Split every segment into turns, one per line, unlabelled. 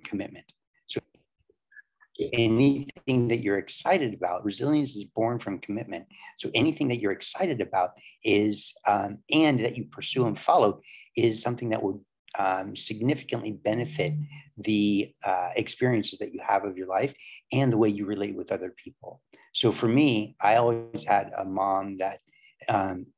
commitment. So anything that you're excited about, resilience is born from commitment. So anything that you're excited about is, and that you pursue and follow, is something that would significantly benefit the experiences that you have of your life and the way you relate with other people. So for me, I always had a mom that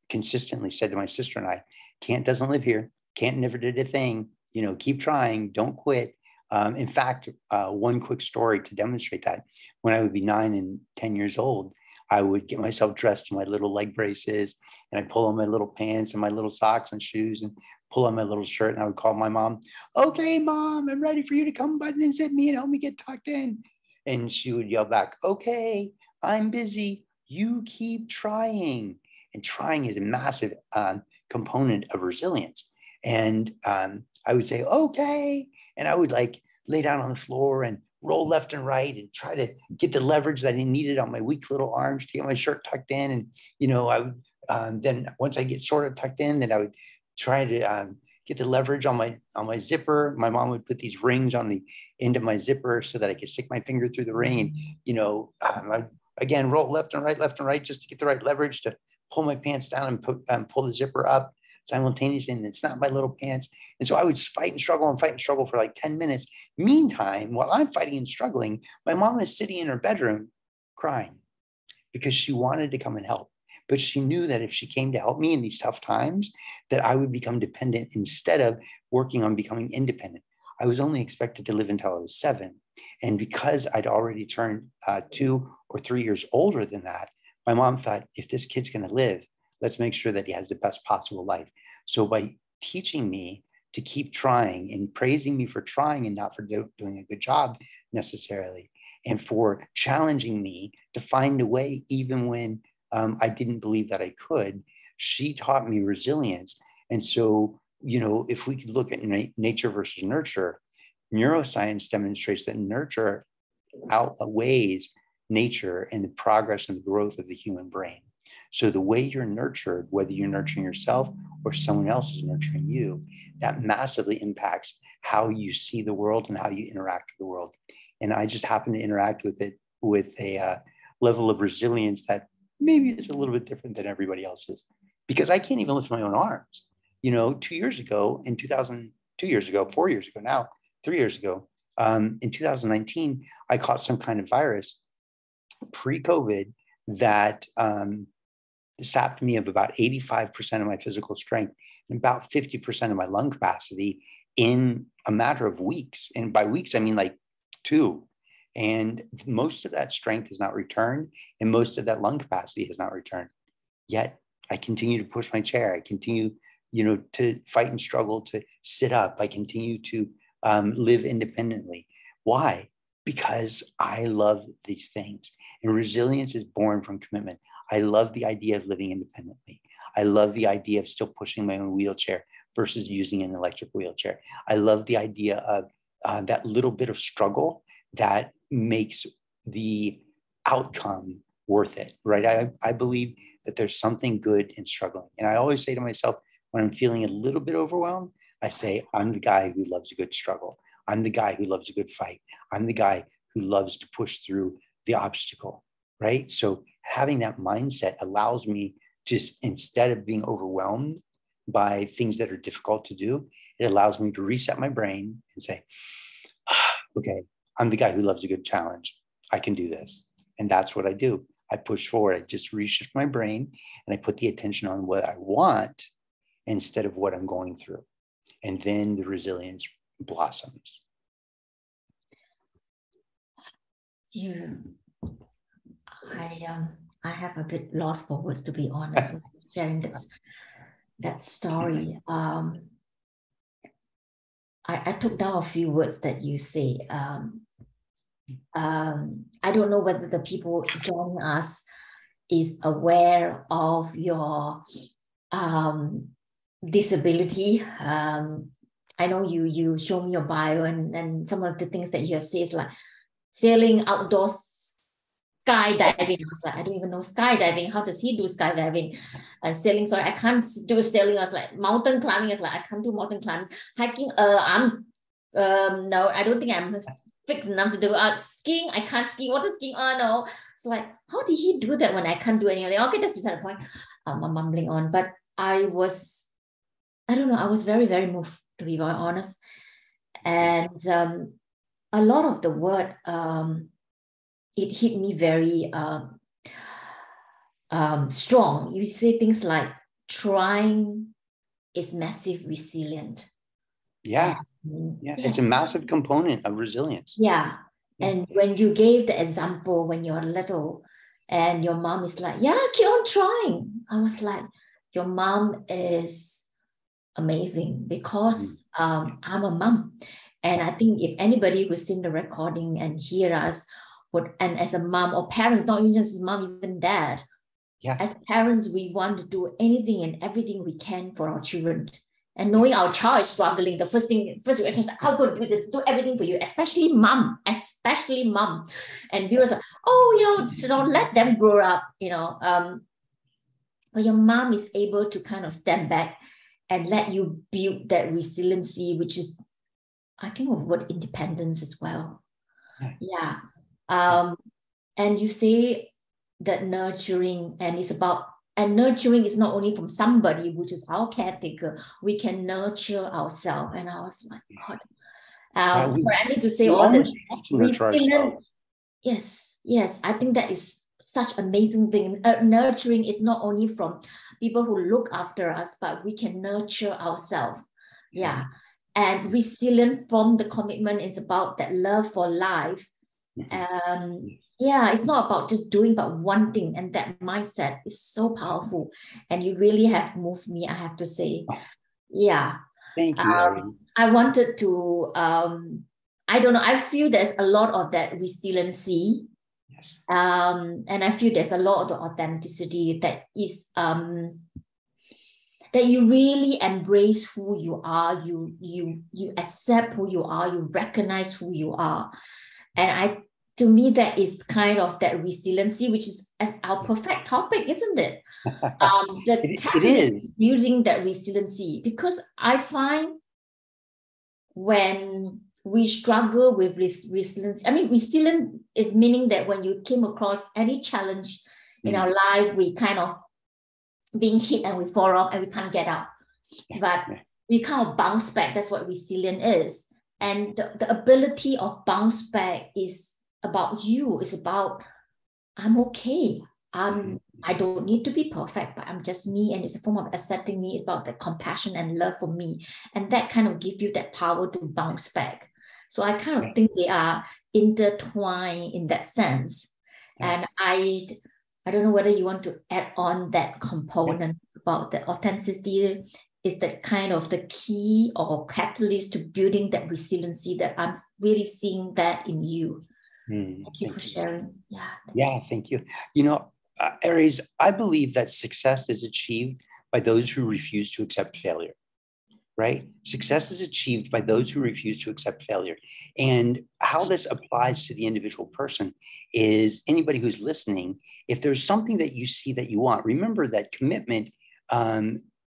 consistently said to my sister and I, Can't doesn't live here. Can't never did a thing. You know, keep trying. Don't quit. In fact, one quick story to demonstrate that: when I would be 9 and 10 years old, I would get myself dressed in my little leg braces, and I'd pull on my little pants and my little socks and shoes and pull on my little shirt. And I would call my mom, "Okay, Mom, I'm ready for you to come button and zip me and help me get tucked in." And she would yell back, "Okay, I'm busy. You keep trying." And trying is a massive component of resilience. And I would say, "Okay." And I would like lay down on the floor and roll left and right and try to get the leverage that I needed on my weak little arms to get my shirt tucked in. And, you know, I would then once I get sort of tucked in, then I would try to get the leverage on my zipper. My mom would put these rings on the end of my zipper so that I could stick my finger through the ring. And, you know, I'd again roll left and right just to get the right leverage to pull my pants down and pull the zipper up simultaneously, and it's not my little pants. And so I would fight and struggle for like 10 minutes. Meantime, while I'm fighting and struggling, my mom is sitting in her bedroom crying because she wanted to come and help. But she knew that if she came to help me in these tough times, that I would become dependent instead of working on becoming independent. I was only expected to live until I was 7. And because I'd already turned 2 or 3 years older than that, my mom thought, if this kid's going to live, let's make sure that he has the best possible life. So by teaching me to keep trying and praising me for trying and not for doing a good job necessarily, and for challenging me to find a way even when I didn't believe that I could, she taught me resilience. And so, you know, if we could look at nature versus nurture, neuroscience demonstrates that nurture outweighs nature in the progress and the growth of the human brain. So the way you're nurtured, whether you're nurturing yourself or someone else is nurturing you, that massively impacts how you see the world and how you interact with the world. And I just happen to interact with it with a level of resilience that maybe is a little bit different than everybody else's, because I can't even lift my own arms. You know, 2 years ago, in 2 years ago, 4 years ago now, 3 years ago, in 2019, I caught some kind of virus pre-COVID that sapped me of about 85% of my physical strength and about 50% of my lung capacity in a matter of weeks. And by weeks, I mean like 2. And most of that strength has not returned, and most of that lung capacity has not returned. Yet I continue to push my chair. I continue, you know, to fight and struggle to sit up. I continue to live independently. Why? Because I love these things. And resilience is born from commitment. I love the idea of living independently. I love the idea of still pushing my own wheelchair versus using an electric wheelchair. I love the idea of that little bit of struggle that makes the outcome worth it, right? I believe that there's something good in struggling. And I always say to myself, when I'm feeling a little bit overwhelmed, I say, I'm the guy who loves a good struggle. I'm the guy who loves a good fight. I'm the guy who loves to push through the obstacle, right? So having that mindset allows me to, instead of being overwhelmed by things that are difficult to do, it allows me to reset my brain and say, okay, I'm the guy who loves a good challenge. I can do this. And that's what I do. I push forward. I just reshift my brain and I put the attention on what I want instead of what I'm going through. And then the resilience blossoms.
I have a bit lost for words, to be honest, when sharing that story. I took down a few words that you say. I don't know whether the people joining us is aware of your disability. I know you show me your bio and some of the things that you have said is like sailing outdoors, skydiving. I was like, I don't even know skydiving. How does he do skydiving? And sailing, sorry, I can't do sailing. I was like, mountain climbing. I was like, I can't do mountain climbing. Hiking, I'm No, I don't think I'm fixed enough to do skiing. I can't ski. Water skiing. Oh no. So like, how did he do that when I can't do anything? Okay, that's beside the point. I'm mumbling on, but I don't know. I was very, very moved, to be very honest. And a lot of the word, it hit me very strong. You say things like trying is massive resilient.
Yeah.
And,
Yeah.
yes.
It's a massive component of resilience.
Yeah. And when you gave the example when you're little and your mom is like, yeah, keep on trying. I was like, your mom is amazing because I'm a mom. And I think if anybody who's seen the recording and hear us, and as a mom or parents, not even just as mom, even dad, as parents, we want to do anything and everything we can for our children. And knowing our child is struggling, the first reaction is, how could do this, do everything for you, especially mom. And viewers are, let them grow up, but your mom is able to kind of stand back and let you build that resiliency, which is, I think of word independence as well. Yeah. And you say that nurturing, and nurturing is not only from somebody, which is our caretaker. We can nurture ourselves. And I was like, God. I need to say all this. Resilient. Yes. I think that is such amazing thing. Nurturing is not only from people who look after us, but we can nurture ourselves. Yeah. And resilient from the commitment is about that love for life. It's not about just doing but one thing, and that mindset is so powerful, and you really have moved me, I have to say.
Thank you, Aries.
I wanted to I don't know, I feel there's a lot of that resiliency, and I feel there's a lot of the authenticity that is that you really embrace who you are, you accept who you are, you recognize who you are. And to me, that is kind of that resiliency, which is our perfect topic, isn't it?
It is
building that resiliency, because I find when we struggle with resilience, resilient is meaning that when you came across any challenge in our life, we kind of being hit and we fall off and we can't get up. But we kind of bounce back. That's what resilient is. And the ability of bounce back is about you. It's about, I'm okay. I don't need to be perfect, but I'm just me. And it's a form of accepting me. It's about the compassion and love for me. And that kind of gives you that power to bounce back. So I kind of think they are intertwined in that sense. And I don't know whether you want to add on that component about the authenticity. Is that kind of the key or catalyst to building that resiliency, that I'm really seeing that in you. Thank you for sharing.
Thank you. Aries, I believe that success is achieved by those who refuse to accept failure, right? Success is achieved by those who refuse to accept failure. And how this applies to the individual person is, anybody who's listening, if there's something that you see that you want, remember that commitment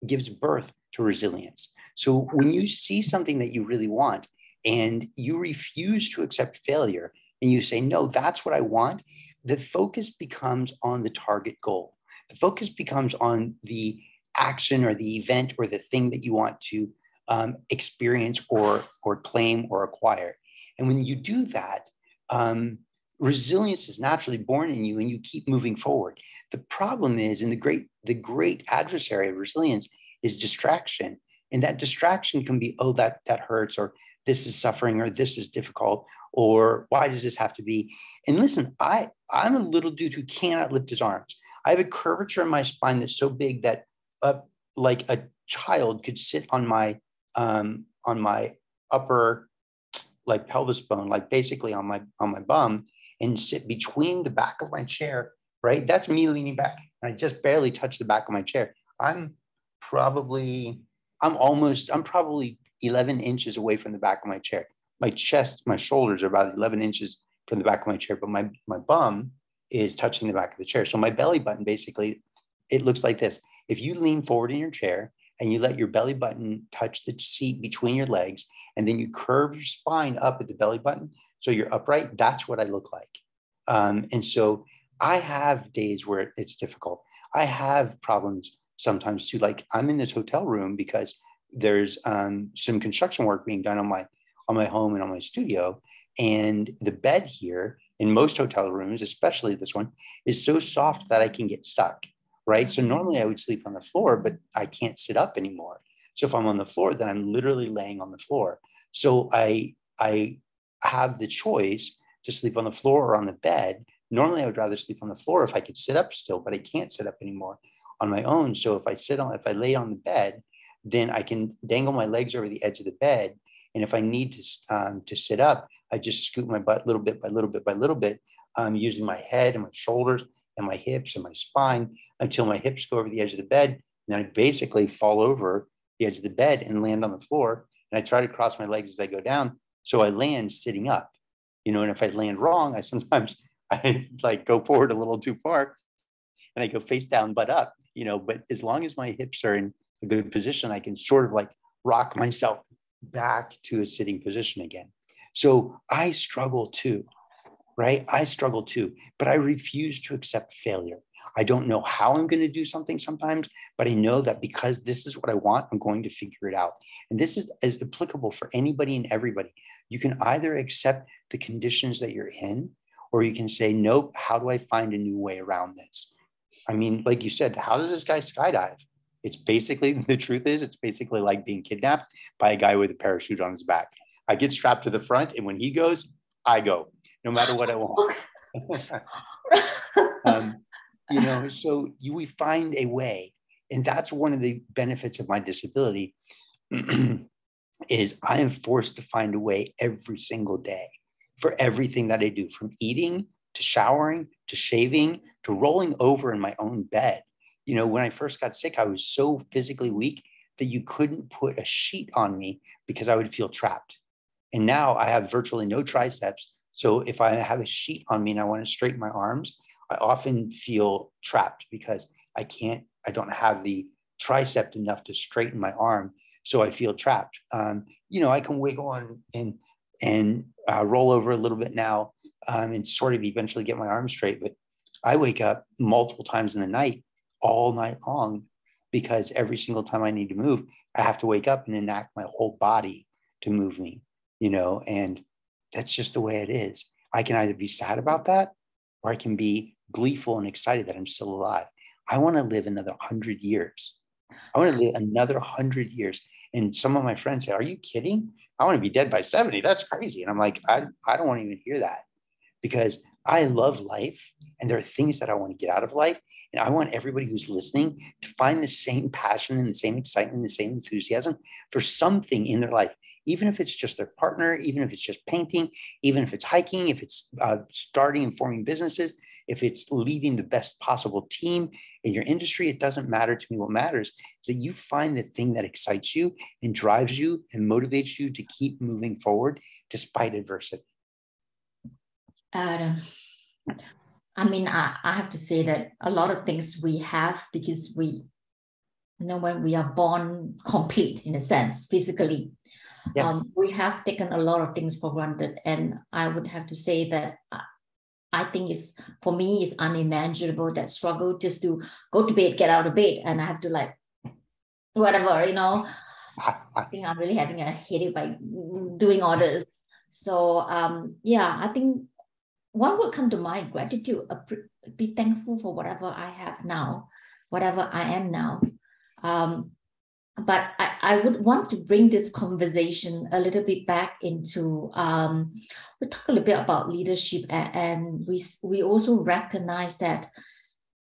gives birth to resilience. So when you see something that you really want and you refuse to accept failure and you say, no, that's what I want, the focus becomes on the target goal. The focus becomes on the action or the event or the thing that you want to experience or claim or acquire. And when you do that, resilience is naturally born in you and you keep moving forward. The problem is, and the great adversary of resilience is distraction. And that distraction can be, oh, that hurts, or this is suffering, or this is difficult, or why does this have to be? And listen, I'm a little dude who cannot lift his arms. I have a curvature in my spine that's so big that like a child could sit on my upper like pelvis bone, like basically on my bum, and sit between the back of my chair, right? That's me leaning back. And I just barely touch the back of my chair. I'm probably 11 inches away from the back of my chair. My chest, my shoulders are about 11 inches from the back of my chair, but my bum is touching the back of the chair. So my belly button, basically, it looks like this. If you lean forward in your chair and you let your belly button touch the seat between your legs, and then you curve your spine up at the belly button so you're upright, that's what I look like. And so I have days where it's difficult. I have problems sometimes too. Like I'm in this hotel room because there's some construction work being done on my home and on my studio. And the bed here in most hotel rooms, especially this one, is so soft that I can get stuck, right? So normally I would sleep on the floor, but I can't sit up anymore. So if I'm on the floor, then I'm literally laying on the floor. So I have the choice to sleep on the floor or on the bed. Normally I would rather sleep on the floor if I could sit up still, but I can't sit up anymore on my own. So if I lay on the bed, then I can dangle my legs over the edge of the bed. And if I need to sit up, I just scoot my butt little bit by little bit by little bit, using my head and my shoulders and my hips and my spine until my hips go over the edge of the bed. And then I basically fall over the edge of the bed and land on the floor. And I try to cross my legs as I go down. So I land sitting up, and if I land wrong, I like go forward a little too far and I go face down, butt up, but as long as my hips are in a good position, I can sort of like rock myself back to a sitting position again. So I struggle too, right? I struggle too, but I refuse to accept failure. I don't know how I'm going to do something sometimes, but I know that because this is what I want, I'm going to figure it out. And this is applicable for anybody and everybody. You can either accept the conditions that you're in, or you can say, nope, how do I find a new way around this? I mean, like you said, how does this guy skydive? It's basically, the truth is, it's basically like being kidnapped by a guy with a parachute on his back. I get strapped to the front, and when he goes, I go, no matter what I want. So we find a way. And that's one of the benefits of my disability is I am forced to find a way every single day for everything that I do, from eating to showering to shaving to rolling over in my own bed. When I first got sick, I was so physically weak that you couldn't put a sheet on me because I would feel trapped. And now I have virtually no triceps. So if I have a sheet on me and I want to straighten my arms, I often feel trapped because I don't have the tricep enough to straighten my arm. So I feel trapped. I can wiggle on and roll over a little bit now and sort of eventually get my arm straight. But I wake up multiple times in the night, all night long, because every single time I need to move, I have to wake up and enact my whole body to move me, and that's just the way it is. I can either be sad about that, or I can be gleeful and excited that I'm still alive. I want to live another 100 years. I want to live another 100 years. And some of my friends say, are you kidding? I want to be dead by 70. That's crazy. And I'm like, I don't want to even hear that, because I love life and there are things that I want to get out of life. And I want everybody who's listening to find the same passion and the same excitement, and the same enthusiasm for something in their life, even if it's just their partner, even if it's just painting, even if it's hiking, if it's starting and forming businesses, if it's leading the best possible team in your industry. It doesn't matter to me. What matters is that you find the thing that excites you and drives you and motivates you to keep moving forward despite adversity.
I have to say that a lot of things we have because when we are born complete, in a sense, physically, yes. We have taken a lot of things for granted. And I would have to say that I think for me, it's unimaginable, that struggle just to go to bed, get out of bed, and I have to whatever, I think I'm really having a headache by doing all this. So I think one would come to mind: gratitude, be thankful for whatever I have now, whatever I am now. But I would want to bring this conversation a little bit back into, we talk a little bit about leadership, and we also recognize that,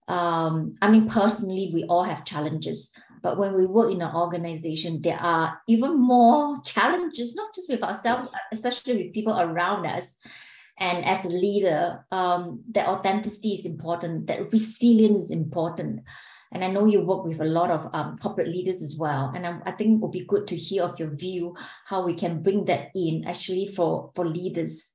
personally, we all have challenges, but when we work in an organization, there are even more challenges, not just with ourselves, especially with people around us. And as a leader, that authenticity is important, that resilience is important. And I know you work with a lot of corporate leaders as well. And I think it would be good to hear of your view, how we can bring that in actually for leaders.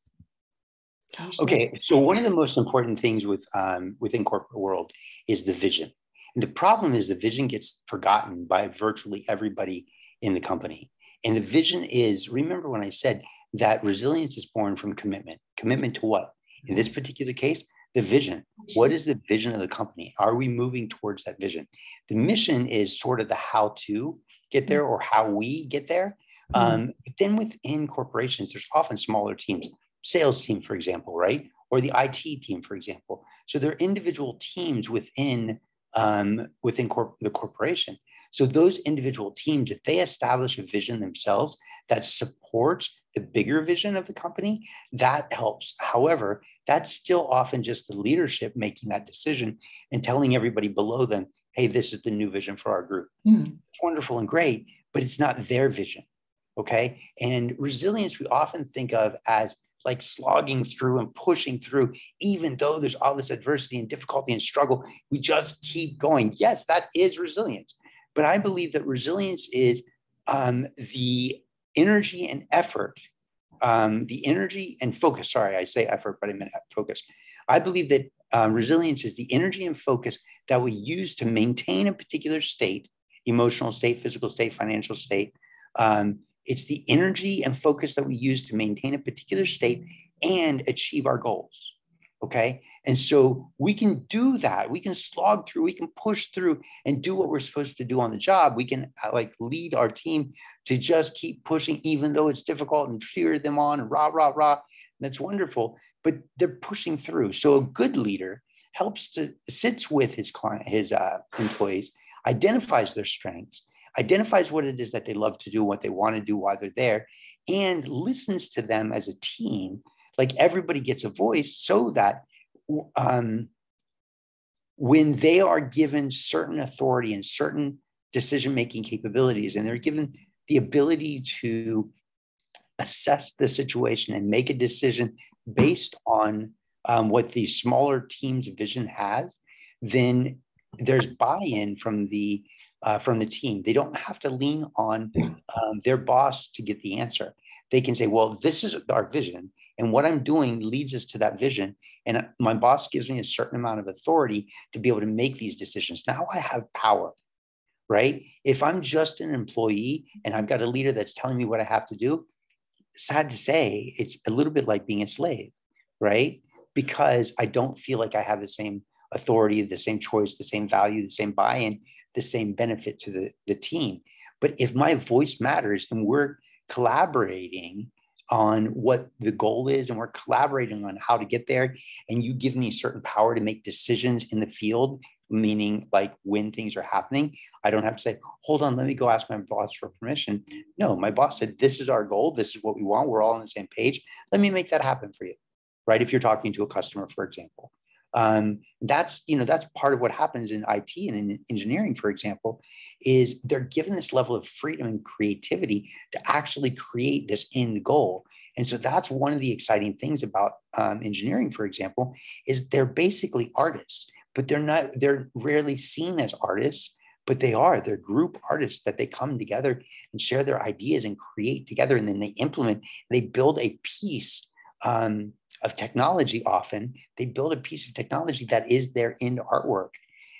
Okay, so one of the most important things within corporate world is the vision. And the problem is the vision gets forgotten by virtually everybody in the company. And the vision is, remember when I said that resilience is born from commitment. Commitment to what? In this particular case, the vision. What is the vision of the company? Are we moving towards that vision? The mission is sort of the how to get there or how we get there. But then within corporations, there's often smaller teams, sales team, for example, right? Or the IT team, for example. So there are individual teams within the corporation. So those individual teams, if they establish a vision themselves that supports the bigger vision of the company, that helps. However, that's still often just the leadership making that decision and telling everybody below them, hey, this is the new vision for our group. It's wonderful and great, but it's not their vision. Okay. And resilience, we often think of as like slogging through and pushing through, even though there's all this adversity and difficulty and struggle, we just keep going. Yes, that is resilience. But I believe that resilience is the energy and effort, the energy and focus. Sorry, I say effort, but I meant focus. I believe that resilience is the energy and focus that we use to maintain a particular state, emotional state, physical state, financial state. It's the energy and focus that we use to maintain a particular state and achieve our goals. Okay. And so we can do that. We can slog through, we can push through and do what we're supposed to do on the job. We can like lead our team to just keep pushing, even though it's difficult, and cheer them on and rah, rah, rah. And that's wonderful, but they're pushing through. So a good leader sits with his client, his employees, identifies their strengths, identifies what it is that they love to do, what they want to do while they're there, and listens to them as a team. Like everybody gets a voice so that when they are given certain authority and certain decision-making capabilities, and they're given the ability to assess the situation and make a decision based on what the smaller team's vision has, then there's buy-in from the team. They don't have to lean on their boss to get the answer. They can say, well, this is our vision, and what I'm doing leads us to that vision. And my boss gives me a certain amount of authority to be able to make these decisions. Now I have power, right? If I'm just an employee and I've got a leader that's telling me what I have to do, sad to say, it's a little bit like being a slave, right? Because I don't feel like I have the same authority, the same choice, the same value, the same buy-in, the same benefit to the team. But if my voice matters and we're collaborating on what the goal is and we're collaborating on how to get there, and you give me certain power to make decisions in the field, meaning like when things are happening, I don't have to say, hold on, let me go ask my boss for permission. No, my boss said, this is our goal. This is what we want. We're all on the same page. Let me make that happen for you, right? If you're talking to a customer, for example. That's part of what happens in IT and in engineering, for example, is they're given this level of freedom and creativity to actually create this end goal. And so that's one of the exciting things about engineering, for example, is they're basically artists, but they're rarely seen as artists, but they're group artists that they come together and share their ideas and create together. And then they implement, they build a piece of technology. Often they build a piece of technology that is their end artwork.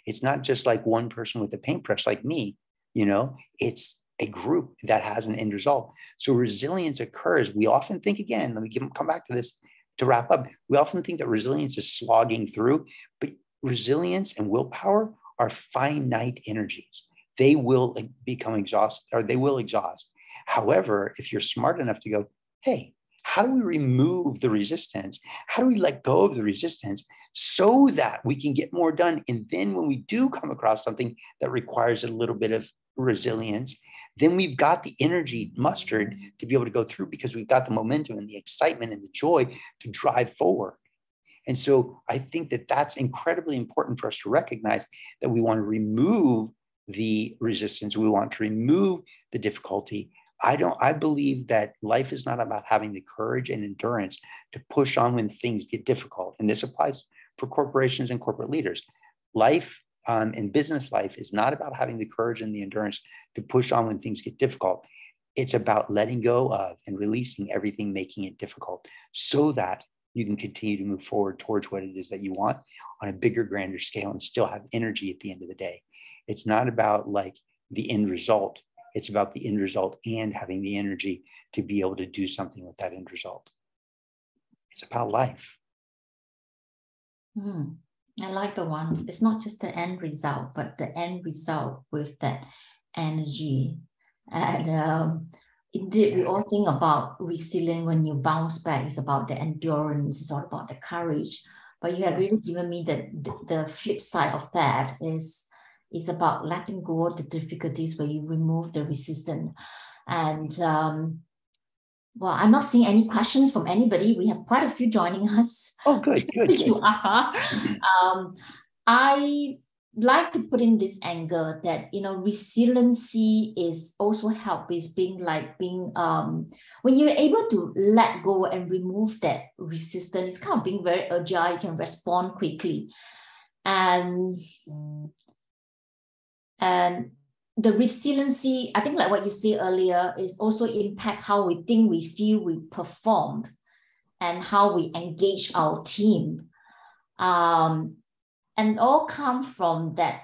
It's not just like one person with a paintbrush like me, it's a group that has an end result. So resilience occurs. We often think, again, let me come back to this to wrap up. We often think that resilience is slogging through, but resilience and willpower are finite energies. They will become exhausted, or they will exhaust. However, if you're smart enough to go, hey, how do we remove the resistance? How do we let go of the resistance so that we can get more done? And then when we do come across something that requires a little bit of resilience, then we've got the energy mustered to be able to go through, because we've got the momentum and the excitement and the joy to drive forward. And so I think that that's incredibly important for us to recognize, that we want to remove the resistance. We want to remove the difficulty. I believe that life is not about having the courage and endurance to push on when things get difficult. And this applies for corporations and corporate leaders. Life and business life is not about having the courage and the endurance to push on when things get difficult. It's about letting go of and releasing everything making it difficult, so that you can continue to move forward towards what it is that you want on a bigger, grander scale and still have energy at the end of the day. It's not about like the end result. It's about the end result and having the energy to be able to do something with that end result. It's about life.
I like the one. It's not just the end result, but the end result with that energy. And indeed, we all think about resilience when you bounce back. It's about the endurance. It's all about the courage. But you have really given me the flip side of that is about letting go of the difficulties where you remove the resistance. And well, I'm not seeing any questions from anybody. We have quite a few joining us.
Oh, good.
You are. I like to put in this angle that, resiliency is also help is being when you're able to let go and remove that resistance, it's kind of being very agile. You can respond quickly. And the resiliency, I think like what you said earlier, is also impact how we think, we feel, we perform, and how we engage our team. And all come from that,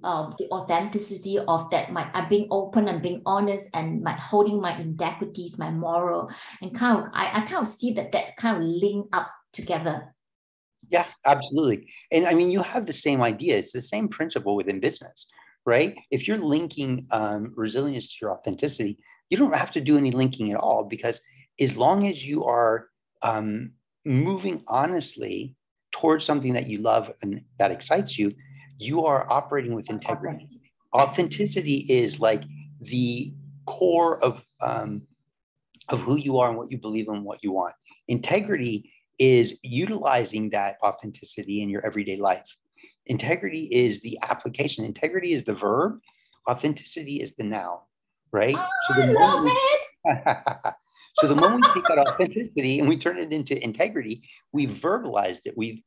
the authenticity of that, I'm being open and being honest and holding my integrities, my moral, and I kind of see that kind of link up together.
Yeah, absolutely. And I mean, you have the same idea. It's the same principle within business, right? If you're linking resilience to your authenticity, you don't have to do any linking at all, because as long as you are moving honestly towards something that you love and that excites you, you are operating with integrity. Authenticity is like the core of who you are and what you believe in, what you want. Integrity is utilizing that authenticity in your everyday life. Integrity is the application. Integrity is the verb. Authenticity is the noun, right?
I love it.
So the moment we take that authenticity and we turn it into integrity, we've verbalized it. We've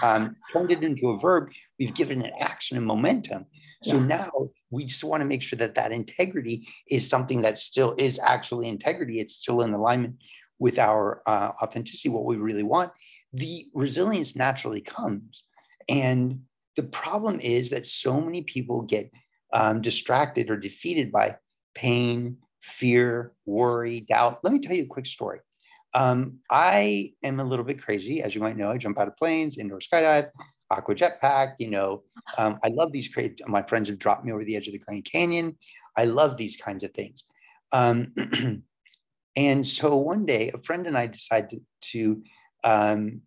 turned it into a verb. We've given it action and momentum. So now we just want to make sure that that integrity is something that still is actually integrity. It's still in alignment with our authenticity, what we really want. The resilience naturally comes. And the problem is that so many people get distracted or defeated by pain, fear, worry, doubt. Let me tell you a quick story. I am a little bit crazy, as you might know. I jump out of planes, indoor skydive, aqua jetpack. I love these crazy. My friends have dropped me over the edge of the Grand Canyon. I love these kinds of things. And so one day, a friend and I decided to harness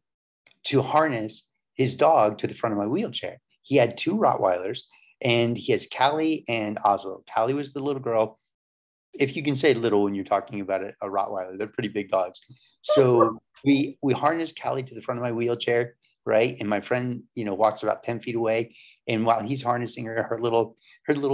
his dog to the front of my wheelchair. He had 2 Rottweilers, and he has Callie and Oslo. Callie was the little girl. If you can say little when you're talking about a Rottweiler, they're pretty big dogs. So we harnessed Callie to the front of my wheelchair, right? And my friend, walks about 10 feet away. And while he's harnessing her, her little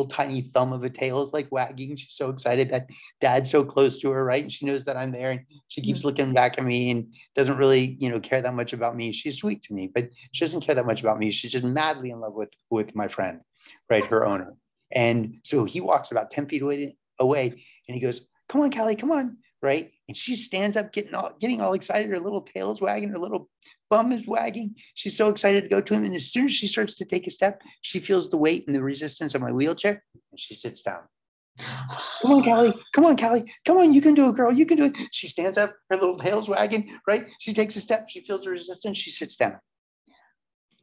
tiny thumb of a tail is like wagging. She's so excited that Dad's so close to her, right? And she knows that I'm there, and she keeps looking back at me and doesn't really, care that much about me. She's sweet to me, but she doesn't care that much about me. She's just madly in love with my friend, right? Her owner. And so he walks about 10 feet away, and he goes, "Come on, Callie, come on," right? And she stands up, getting all excited. Her little tail is wagging, her little bum is wagging. She's so excited to go to him. And as soon as she starts to take a step, she feels the weight and the resistance of my wheelchair, and she sits down. "Come on, Callie. Come on, Callie. Come on, you can do it, girl. You can do it." She stands up, her little tail's wagging, right? She takes a step, she feels the resistance, she sits down.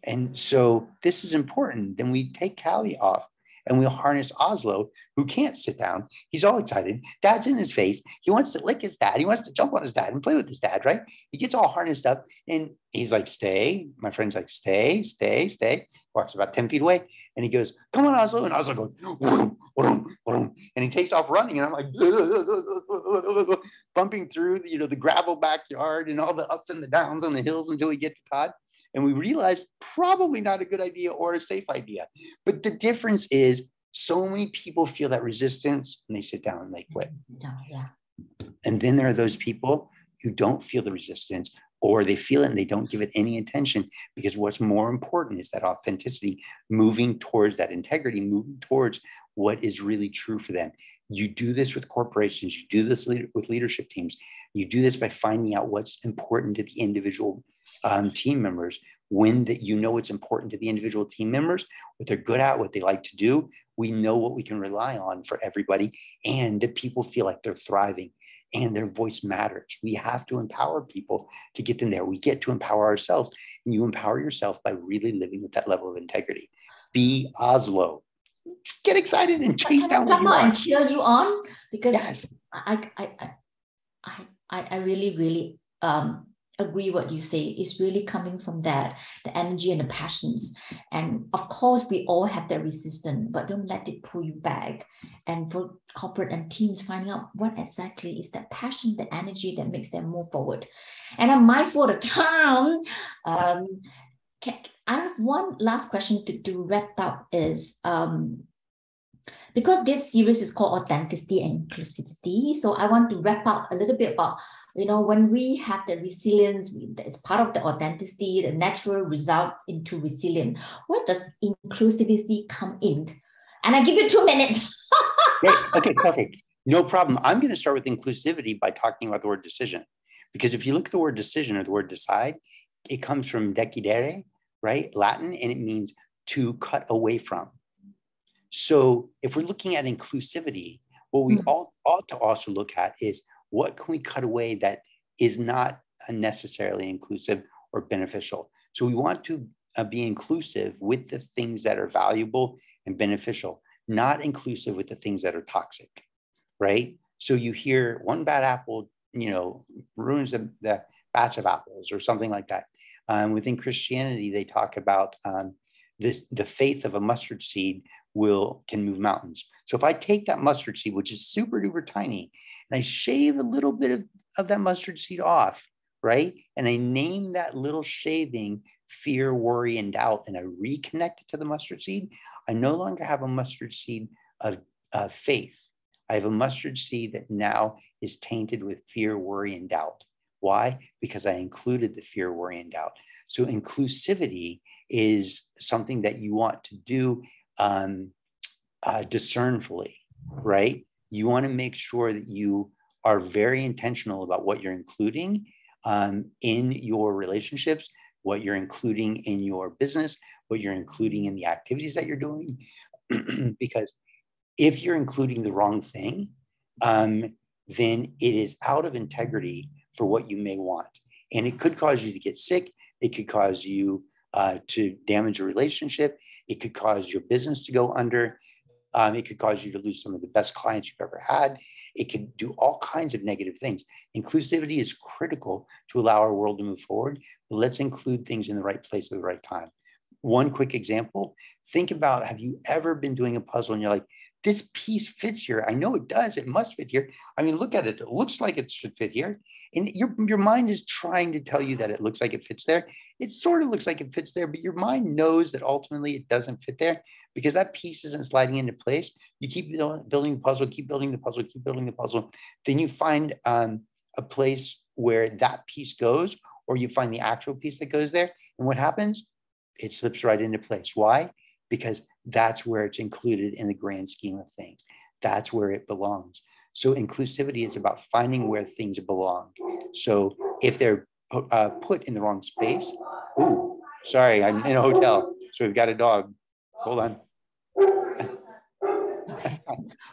And so this is important. Then we take Callie off, and we'll harness Oslo, who can't sit down. He's all excited. Dad's in his face. He wants to lick his dad. He wants to jump on his dad and play with his dad, right? He gets all harnessed up, and he's like, "Stay." My friend's like, "Stay, stay, stay." Walks about 10 feet away, and he goes, "Come on, Oslo." And Oslo goes, "Vroom, vroom, vroom." And he takes off running, and I'm like, bumping through the gravel backyard and all the ups and the downs on the hills until we get to Todd. And we realized probably not a good idea or a safe idea. But the difference is so many people feel that resistance and they sit down and they quit.
Yeah.
And then there are those people who don't feel the resistance, or they feel it and they don't give it any attention, because what's more important is that authenticity, moving towards that integrity, moving towards what is really true for them. You do this with corporations, you do this with leadership teams. You do this by finding out what's important to the individual team members. When that you know what's important to the individual team members, what they're good at, what they like to do, we know what we can rely on for everybody, and that people feel like they're thriving and their voice matters. We have to empower people to get them there. We get to empower ourselves, and you empower yourself by really living with that level of integrity. Be Oslo. Get excited and chase down what you want.
And cheer you on, because
yes.
I really agree what you say. Is really coming from that, the energy and the passions. And of course, we all have that resistance, but don't let it pull you back. And for corporate and teams, finding out what exactly is that passion, the energy that makes them move forward. And I'm mindful of the time. I have one last question to wrap up is, because this series is called Authenticity and Inclusivity. So I want to wrap up a little bit about, when we have the resilience, it's part of the authenticity, the natural result into resilience. Where does inclusivity come in? And I give you 2 minutes.
Okay, perfect. No problem. I'm going to start with inclusivity by talking about the word decision. Because if you look at the word decision or the word decide, it comes from decidere, right? Latin, and it means to cut away from. So if we're looking at inclusivity, what we ought to also look at is, what can we cut away that is not necessarily inclusive or beneficial? So we want to be inclusive with the things that are valuable and beneficial, not inclusive with the things that are toxic, right? So you hear one bad apple, ruins the batch of apples or something like that. Within Christianity, they talk about the faith of a mustard seed can move mountains. So if I take that mustard seed, which is super duper tiny, and I shave a little bit of that mustard seed off, right? And I name that little shaving fear, worry, and doubt, and I reconnect it to the mustard seed, I no longer have a mustard seed of faith. I have a mustard seed that now is tainted with fear, worry, and doubt. Why? Because I included the fear, worry, and doubt. So inclusivity is something that you want to do discernfully, right? You want to make sure that you are very intentional about what you're including in your relationships, what you're including in your business, what you're including in the activities that you're doing. Because if you're including the wrong thing, then it is out of integrity for what you may want. And it could cause you to get sick. It could cause you to damage a relationship. It could cause your business to go under. It could cause you to lose some of the best clients you've ever had. It could do all kinds of negative things. Inclusivity is critical to allow our world to move forward, but let's include things in the right place at the right time. One quick example, think about, have you ever been doing a puzzle and you're like, this piece fits here. I know it does. It must fit here. I mean, look at it. It looks like it should fit here. And your mind is trying to tell you that it looks like it fits there. It sort of looks like it fits there, but your mind knows that ultimately it doesn't fit there because that piece isn't sliding into place. You keep building the puzzle, keep building the puzzle, keep building the puzzle. Then you find a place where that piece goes, or you find the actual piece that goes there. And what happens? It slips right into place. Why? Because that's where it's included in the grand scheme of things. That's where it belongs. So inclusivity is about finding where things belong. So if they're put in the wrong space, ooh, sorry, I'm in a hotel, so we've got a dog. Hold on.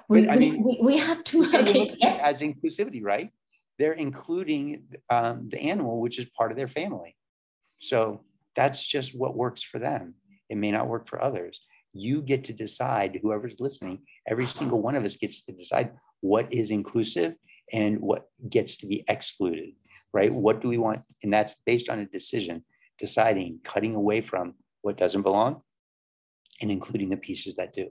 We have to
yes. As inclusivity, right? They're including the animal, which is part of their family. So that's just what works for them. It may not work for others. You get to decide, whoever's listening, every single one of us gets to decide what is inclusive and what gets to be excluded, right? What do we want? And that's based on a decision, deciding, cutting away from what doesn't belong and including the pieces that do.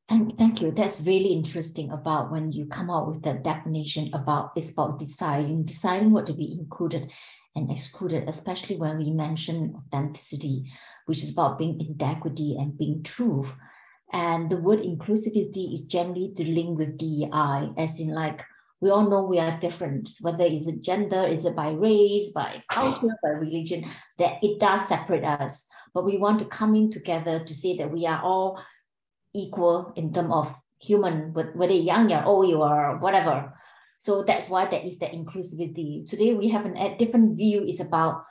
Thank you. That's really interesting about when you come out with the definition it's about deciding what to be included and excluded, especially when we mention authenticity, which is about being integrity and being truth. And the word inclusivity is generally to link with DEI, as in like, we all know we are different, whether it's a gender, is it by race, by culture, by religion, that it does separate us. But we want to come in together to say that we are all equal in terms of human, whether young or old or whatever. So that's why there is the inclusivity. Today we have a different view. Is about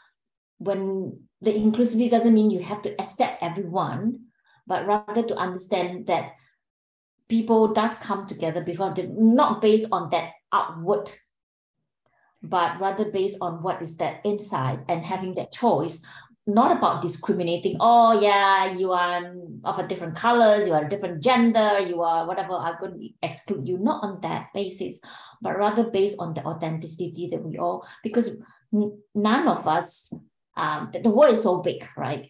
when the inclusivity doesn't mean you have to accept everyone, but rather to understand that people does come together before, not based on that outward, but rather based on what is that inside, and having that choice, not about discriminating. Oh yeah, you are of a different colors, you are a different gender, you are whatever, I'm going to exclude you. Not on that basis, but rather based on the authenticity that we all, because none of us, the world is so big, right?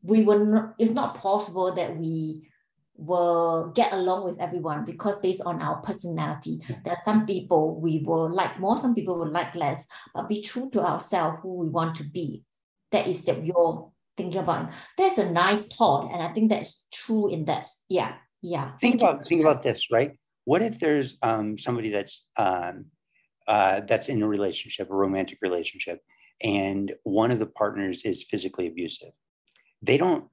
We will not, it's not possible that we will get along with everyone, because based on our personality, there are some people we will like more, some people will like less, but be true to ourselves, who we want to be. That is that you're thinking about. That's a nice thought, and I think that's true in that. Yeah.
Think about this, right? What if there's somebody that's in a relationship, a romantic relationship, and one of the partners is physically abusive? We don't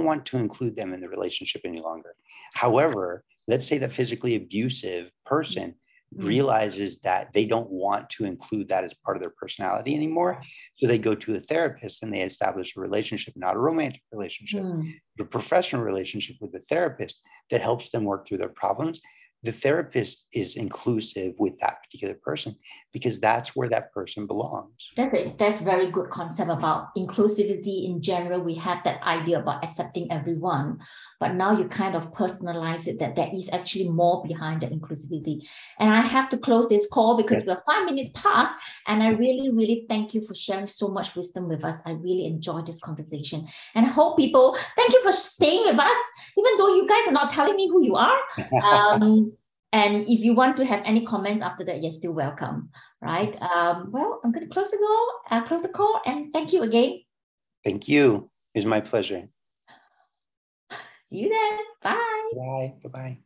want to include them in the relationship any longer. However, let's say the physically abusive person realizes that they don't want to include that as part of their personality anymore. So they go to a therapist and they establish a relationship, not a romantic relationship, but a professional relationship with a therapist that helps them work through their problems. The therapist is inclusive with that particular person because that's where that person belongs.
That's very good concept about inclusivity in general. We have that idea about accepting everyone, but now you kind of personalize it, that there is actually more behind the inclusivity. And I have to close this call because we're 5 minutes past, and I really, really thank you for sharing so much wisdom with us. I really enjoyed this conversation, and I hope people, thank you for staying with us, even though you guys are not telling me who you are. And if you want to have any comments after that, you're still welcome, right? Well, I'm going to close the call, and thank you again.
Thank you. It was my pleasure.
See you then. Bye.
Bye. Bye-bye.